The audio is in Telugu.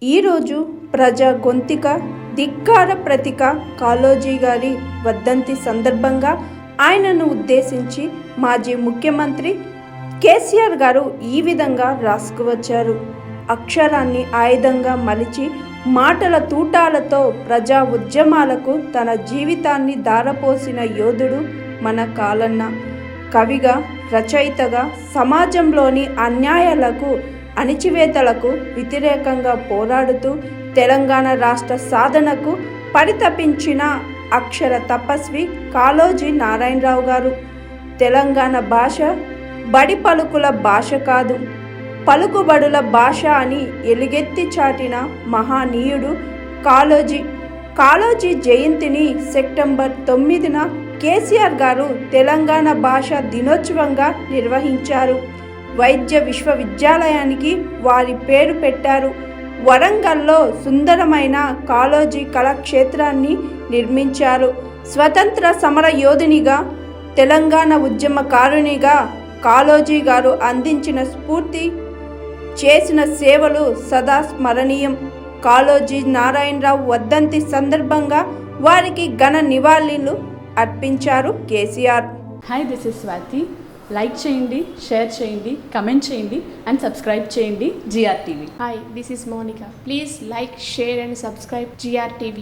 ఈరోజు ప్రజా గొంతిక ధిక్కార ప్రతీక కాళోజీ గారి వర్ధంతి సందర్భంగా ఆయనను ఉద్దేశించి మాజీ ముఖ్యమంత్రి కేసీఆర్ గారు ఈ విధంగా రాసుకువచ్చారు. అక్షరాన్ని ఆయుధంగా మలిచి మాటల తూటాలతో ప్రజా ఉద్యమాలకు తన జీవితాన్ని ధారపోసిన యోధుడు మన కాలన్న. కవిగా, రచయితగా సమాజంలోని అన్యాయాలకు, అణిచివేతలకు వ్యతిరేకంగా పోరాడుతూ తెలంగాణ రాష్ట్ర సాధనకు పరితపించిన అక్షర తపస్వి కాళోజీ నారాయణరావు గారు. తెలంగాణ భాష బడి పలుకుల భాష కాదు, పలుకుబడుల భాష అని ఎలుగెత్తి చాటిన మహానీయుడు కాళోజీ. కాళోజీ జయంతిని సెప్టెంబర్ 9న కేసీఆర్ గారు తెలంగాణ భాషా దినోత్సవంగా నిర్వహించారు. వైద్య విశ్వవిద్యాలయానికి వారి పేరు పెట్టారు. వరంగల్లో సుందరమైన కాళోజీ కళాక్షేత్రాన్ని నిర్మించారు. స్వతంత్ర సమర యోధునిగా, తెలంగాణ ఉద్యమకారునిగా కాళోజీ గారు అందించిన స్ఫూర్తి, చేసిన సేవలు సదా స్మరణీయం. కాళోజీ నారాయణరావు వర్ధంతి సందర్భంగా వారికి ఘన నివాళులు అర్పించారు KCR. Hi, this is Swathi. Like చేయండి, షేర్ చేయండి, కమెంట్ చేయండి అండ్ సబ్స్క్రైబ్ చేయండి GR TV. Hi, this is Monica. Please like, share and subscribe GR TV.